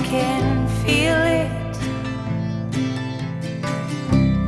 can feel it.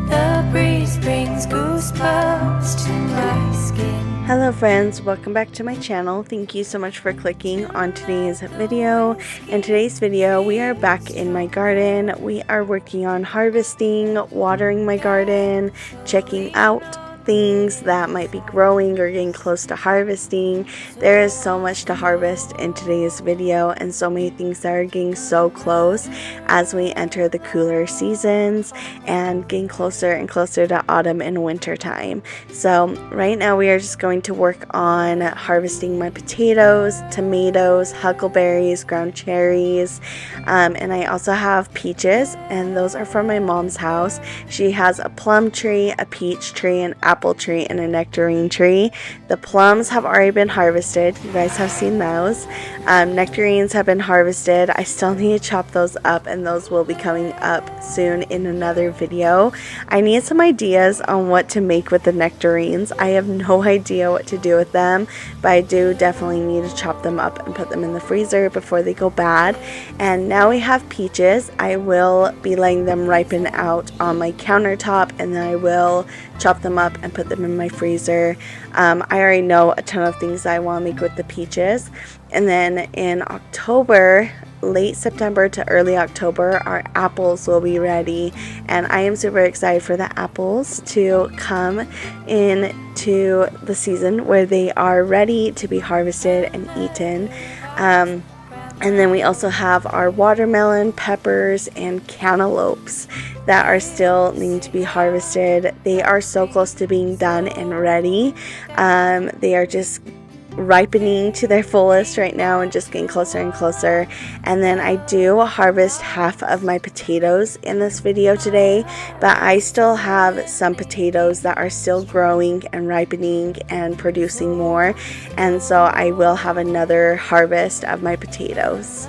The breeze brings goosebumps to my skin. Hello friends, welcome back to my channel. Thank you so much for clicking on today's video. In today's video, we are back in my garden. We are working on harvesting, watering my garden, checking out things that might be growing or getting close to harvesting. There is so much to harvest in today's video and so many things that are getting so close as we enter the cooler seasons and getting closer and closer to autumn and winter time. So right now we are just going to work on harvesting my potatoes, tomatoes, huckleberries, ground cherries, and I also have peaches, and those are from my mom's house. She has a plum tree, a peach tree, an apple tree, and a nectarine tree. The plums have already been harvested. You guys have seen those. Nectarines have been harvested. I still need to chop those up, and those will be coming up soon in another video. I need some ideas on what to make with the nectarines. I have no idea what to do with them, but I do definitely need to chop them up and put them in the freezer before they go bad. And now we have peaches. I will be letting them ripen out on my countertop, and then I will chop them up and put them in my freezer. I already know a ton of things that I want to make with the peaches. And then in October, late September to early October, our apples will be ready, and I am super excited for the apples to come into the season where they are ready to be harvested and eaten. And then we also have our watermelon, peppers, and cantaloupes that are still needing to be harvested. They are so close to being done and ready. They are just ripening to their fullest right now and just getting closer and closer. And then I do harvest half of my potatoes in this video today, but I still have some potatoes that are still growing and ripening and producing more, and so I will have another harvest of my potatoes.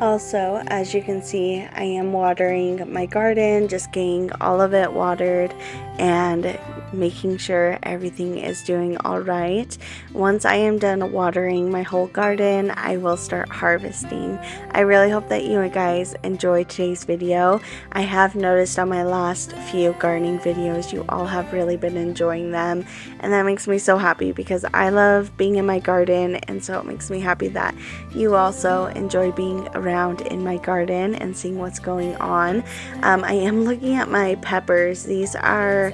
Also, as you can see, I am watering my garden, just getting all of it watered and making sure everything is doing all right. Once I am done watering my whole garden, I will start harvesting. I really hope that you guys enjoyed today's video. I have noticed on my last few gardening videos, you all have really been enjoying them, and that makes me so happy because I love being in my garden, and so it makes me happy that you also enjoy being around in my garden and seeing what's going on. I am looking at my peppers. These are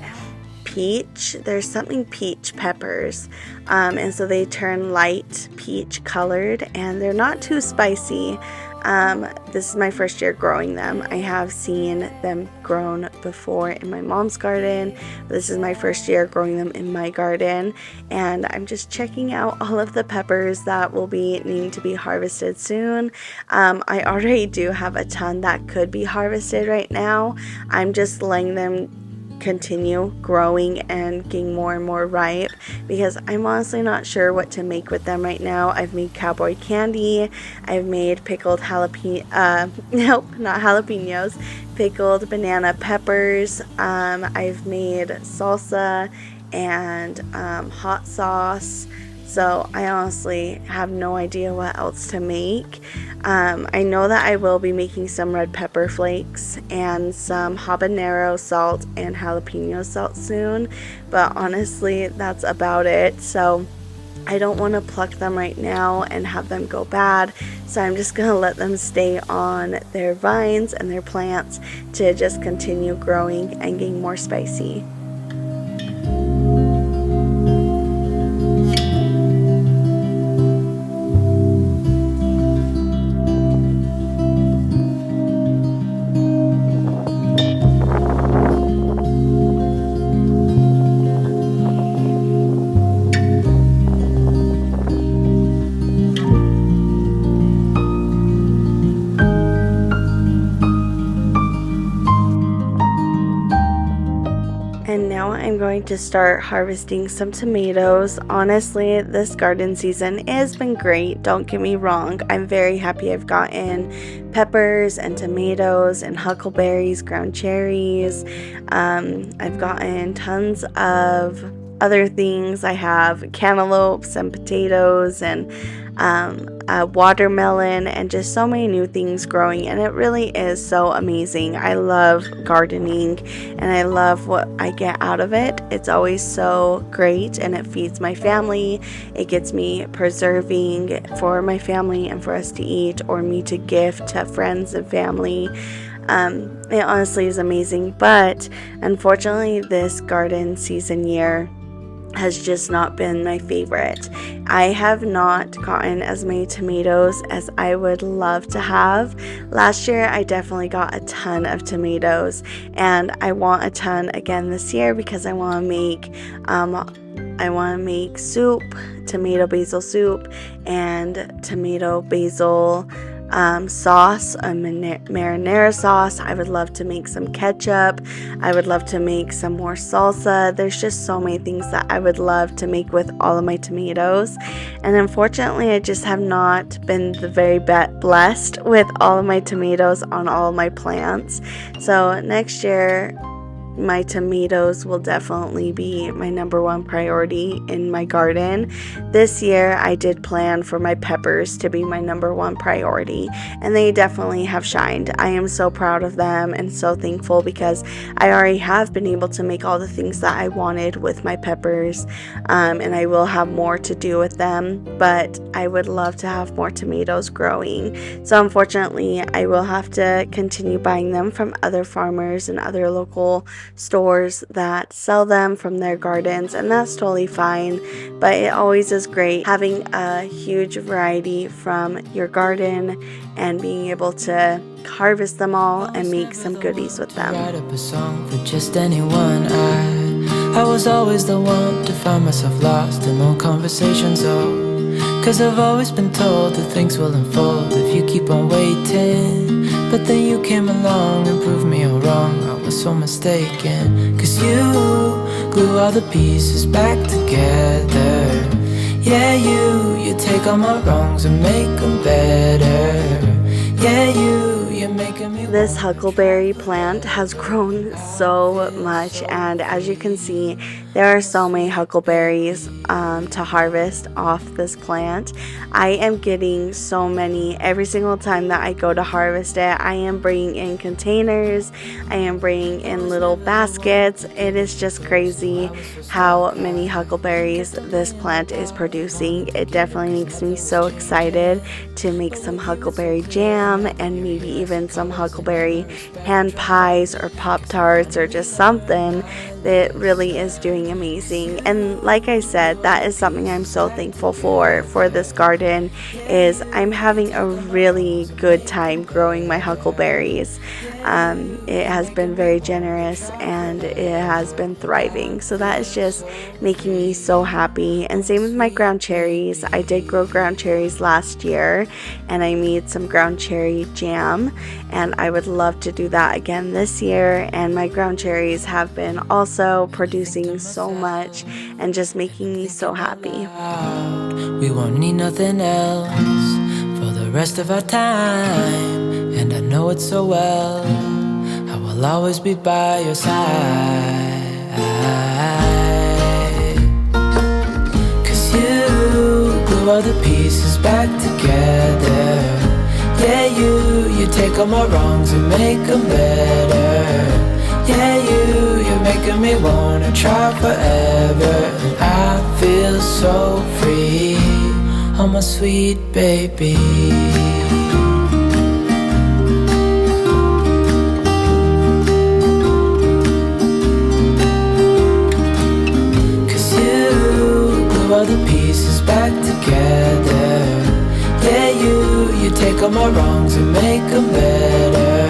peach. There's something peach peppers, and so they turn light peach colored, and they're not too spicy. This is my first year growing them. I have seen them grown before in my mom's garden, but this is my first year growing them in my garden, and I'm just checking out all of the peppers that will be needing to be harvested soon. I already do have a ton that could be harvested right now. I'm just letting them continue growing and getting more and more ripe because I'm honestly not sure what to make with them right now. I've made cowboy candy, I've made pickled jalapenos, pickled banana peppers, I've made salsa and hot sauce. So I honestly have no idea what else to make. I know that I will be making some red pepper flakes and some habanero salt and jalapeno salt soon, but honestly that's about it. So I don't want to pluck them right now and have them go bad, so I'm just going to let them stay on their vines and their plants to just continue growing and getting more spicy. going to start harvesting some tomatoes. Honestly, this garden season has been great. Don't get me wrong. I'm very happy I've gotten peppers and tomatoes and huckleberries, ground cherries. I've gotten tons of other things. I have cantaloupes and potatoes and watermelon and just so many new things growing, and it really is so amazing. I love gardening and I love what I get out of it. It's always so great and it feeds my family. It gets me preserving for my family and for us to eat or me to gift to friends and family. It honestly is amazing, but unfortunately this garden season year has just not been my favorite. I have not gotten as many tomatoes as I would love to have. Last year I definitely got a ton of tomatoes, and I want a ton again this year because I want to make soup, tomato basil soup, and tomato basil sauce, a marinara sauce. I would love to make some ketchup. I would love to make some more salsa. There's just so many things that I would love to make with all of my tomatoes, and unfortunately I just have not been the very blessed with all of my tomatoes on all of my plants. So next year my tomatoes will definitely be my number one priority in my garden. This year I did plan for my peppers to be my number one priority, and they definitely have shined. I am so proud of them and so thankful because I already have been able to make all the things that I wanted with my peppers, and I will have more to do with them, but I would love to have more tomatoes growing. So unfortunately I will have to continue buying them from other farmers and other local stores that sell them from their gardens, and that's totally fine. But it always is great having a huge variety from your garden and being able to harvest them all and make some goodies with them. Write up a song for just anyone. I was always the one to find myself lost in long conversations, cause I've always been told that things will unfold if you keep on waiting. But then you came along and proved me all wrong. I was so mistaken, cause you glue all the pieces back together. Yeah, you take all my wrongs and make them better. Yeah, you're making me. This huckleberry plant has grown so much, and as you can see, there are so many huckleberries to harvest off this plant. I am getting so many every single time that I go to harvest it. I am bringing in containers, I am bringing in little baskets. It is just crazy how many huckleberries this plant is producing. It definitely makes me so excited to make some huckleberry jam and maybe even some huckleberry hand pies or Pop-Tarts or just something that really is doing amazing. And like I said, that is something I'm so thankful for this garden, is I'm having a really good time growing my huckleberries. It has been very generous and it has been thriving, so that is just making me so happy. And same with my ground cherries. I did grow ground cherries last year and I made some ground cherry jam, and I would love to do that again this year. And my ground cherries have been also producing so much and just making me so happy. We won't need nothing else for the rest of our time, and I know it so well. I will always be by your side, cause you glue all the pieces back together. Yeah, you take all my wrongs and make them better. Yeah, you're making me wanna try forever. And I feel so free, oh my sweet baby. Cause you glue all the pieces back together. Yeah, you take all my wrongs and make them better.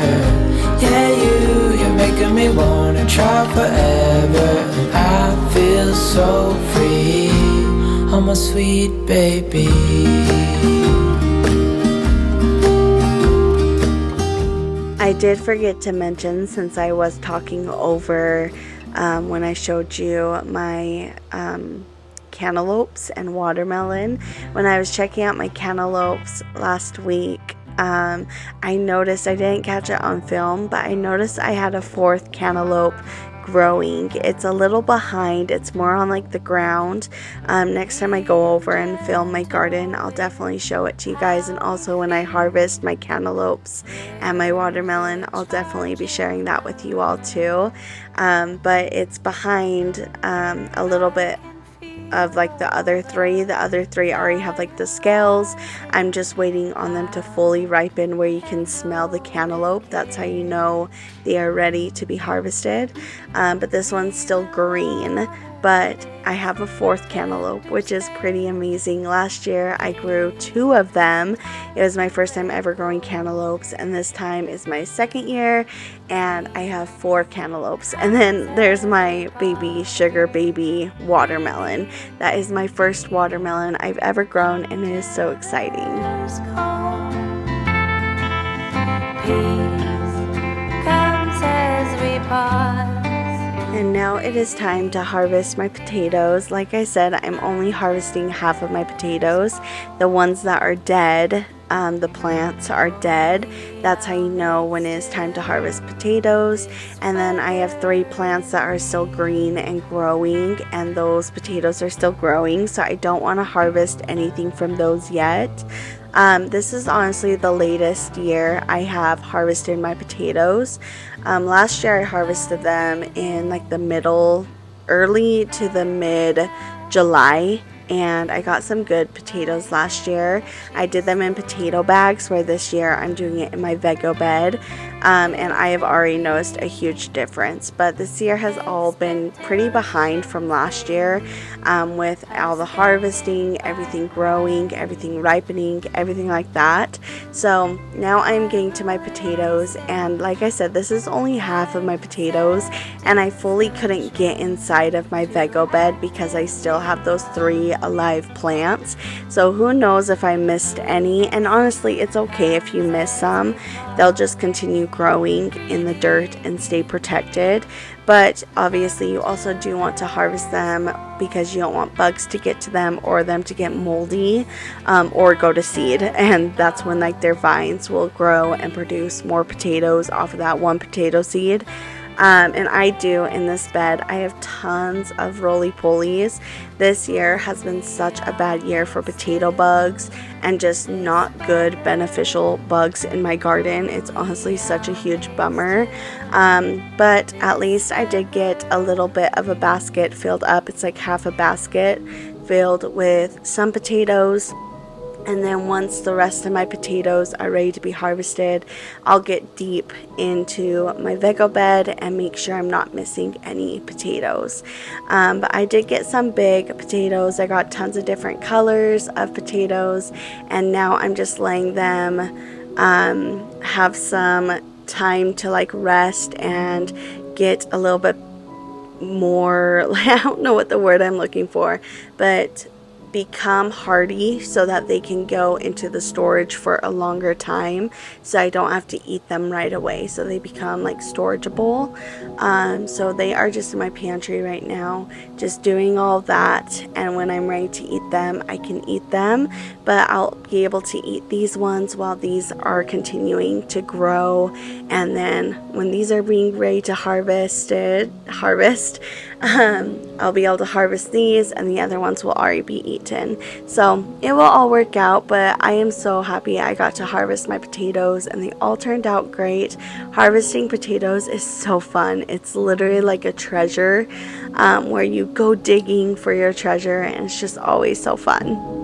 Yeah, you're making me wanna try forever. And I feel so free, oh my sweet baby. I did forget to mention, since I was talking over when I showed you my cantaloupes and watermelon. When I was checking out my cantaloupes last week, I noticed, I didn't catch it on film, but I noticed I had a fourth cantaloupe growing. It's a little behind, it's more on like the ground. Next time I go over and film my garden, I'll definitely show it to you guys, and also when I harvest my cantaloupes and my watermelon, I'll definitely be sharing that with you all too. But it's behind a little bit of like the other three. The other three already have like the scales. I'm just waiting on them to fully ripen where you can smell the cantaloupe. That's how you know they are ready to be harvested. But this one's still green. But I have a fourth cantaloupe, which is pretty amazing. Last year I grew 2 of them. It was my first time ever growing cantaloupes, and this time is my second year, and I have 4 cantaloupes. And then there's my baby sugar baby watermelon. That is my first watermelon I've ever grown, and it is so exciting. Peace comes as we pause. And now it is time to harvest my potatoes. Like I said, I'm only harvesting half of my potatoes. The ones that are dead, the plants are dead. That's how you know when it is time to harvest potatoes. And then I have 3 plants that are still green and growing, and those potatoes are still growing, so I don't want to harvest anything from those yet. This is honestly the latest year I have harvested my potatoes. Last year I harvested them in like the early to the mid July, and I got some good potatoes last year. I did them in potato bags, where this year I'm doing it in my Vego bed, and I have already noticed a huge difference. But this year has all been pretty behind from last year, with all the harvesting, everything growing, everything ripening, everything like that. So now I'm getting to my potatoes, and like I said, this is only half of my potatoes, and I fully couldn't get inside of my Vego bed because I still have those 3 alive plants. So who knows if I missed any, and honestly it's okay if you miss some. They'll just continue growing in the dirt and stay protected. But obviously you also do want to harvest them because you don't want bugs to get to them or them to get moldy, or go to seed, and that's when like their vines will grow and produce more potatoes off of that one potato seed. And I do in this bed, I have tons of roly-polies. This year has been such a bad year for potato bugs and just not good beneficial bugs in my garden. It's honestly such a huge bummer. But at least I did get a little bit of a basket filled up. It's like half a basket filled with some potatoes. And then once the rest of my potatoes are ready to be harvested, I'll get deep into my Vego bed and make sure I'm not missing any potatoes. But I did get some big potatoes. I got tons of different colors of potatoes, and now I'm just letting them have some time to like rest and get a little bit more, I don't know what the word I'm looking for, but become hardy so that they can go into the storage for a longer time, so I don't have to eat them right away, so they become like storageable. So they are just in my pantry right now, just doing all that, and when I'm ready to eat them, I can eat them. But I'll be able to eat these ones while these are continuing to grow, and then when these are being ready to harvest, I'll be able to harvest these, and the other ones will already be eaten. So it will all work out, but I am so happy I got to harvest my potatoes, and they all turned out great. Harvesting potatoes is so fun. It's literally like a treasure, where you go digging for your treasure, and it's just always so fun.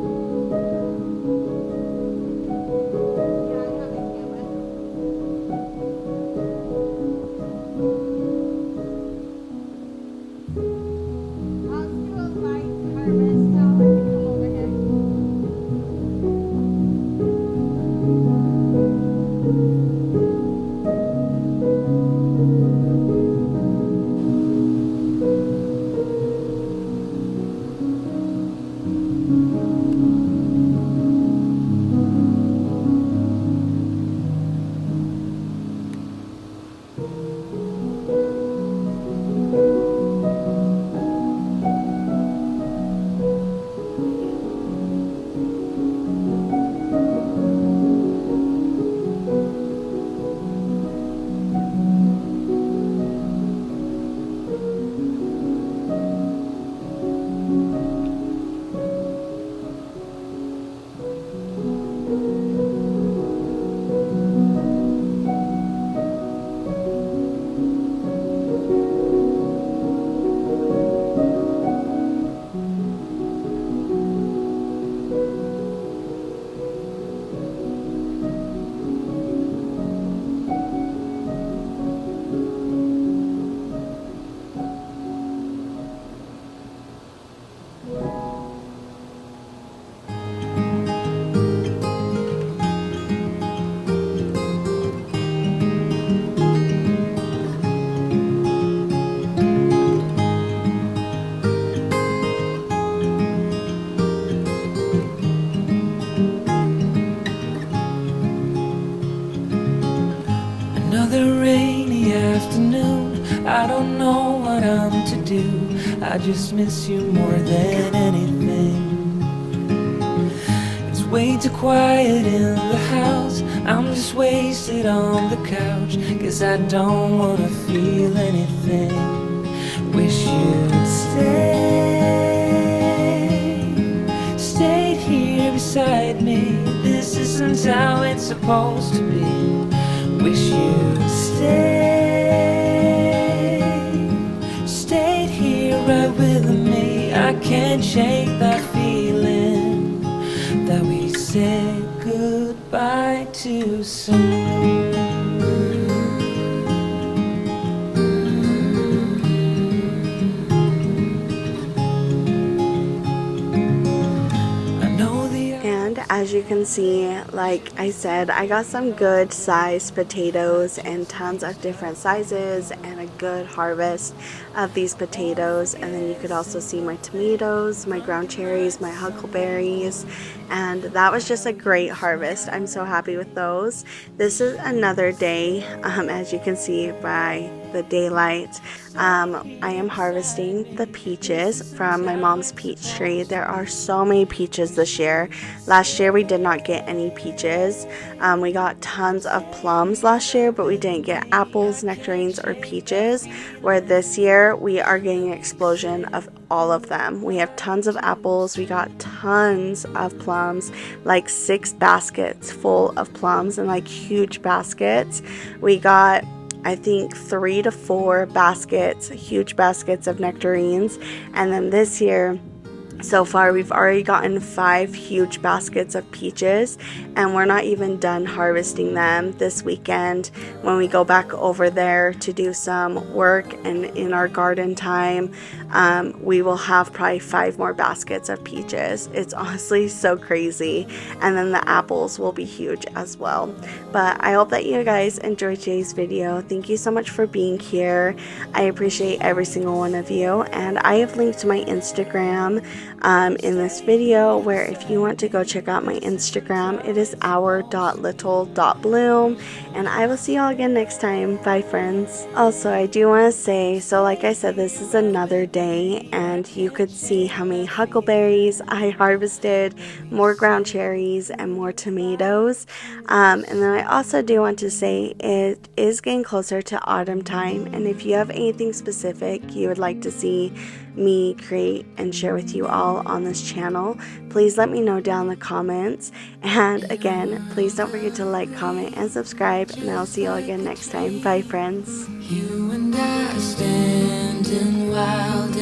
Another rainy afternoon, I don't know what I'm to do. I just miss you more than anything. It's way too quiet in the house, I'm just wasted on the couch, 'cause I don't wanna feel anything. Wish you'd stayed here beside me. This isn't how it's supposed to be. Wish you'd stayed here right with me. I can't shake that feeling that we said goodbye too soon. And as you can see, like I said, I got some good sized potatoes and tons of different sizes and a good harvest of these potatoes. And then you could also see my tomatoes, my ground cherries, my huckleberries, and that was just a great harvest. I'm so happy with those. This is another day, as you can see by the daylight. I am harvesting the peaches from my mom's peach tree. There are so many peaches this year. Last year we did not get any peaches. We got tons of plums last year, but we didn't get apples, nectarines, or peaches, where this year we are getting an explosion of all of them. We have tons of apples, we got tons of plums, like 6 baskets full of plums, and like huge baskets. We got, I think, 3 to 4 baskets, huge baskets of nectarines. And then this year, so far, we've already gotten 5 huge baskets of peaches, and we're not even done harvesting them. This weekend, when we go back over there to do some work and in our garden time, we will have probably 5 more baskets of peaches. It's honestly so crazy. And then the apples will be huge as well. But I hope that you guys enjoyed today's video. Thank you so much for being here. I appreciate every single one of you. And I have linked to my Instagram in this video, where if you want to go check out my Instagram, it is our.little.bloom. And I will see y'all again next time. Bye, friends. Also, I do want to say, so like I said, this is another day, and you could see how many huckleberries I harvested, more ground cherries, and more tomatoes. And then I also do want to say it is getting closer to autumn time, and if you have anything specific you would like to see me create and share with you all on this channel, please let me know down in the comments. And again, please don't forget to like, comment, and subscribe, and I'll see you all again next time. Bye, friends. You and I stand in wild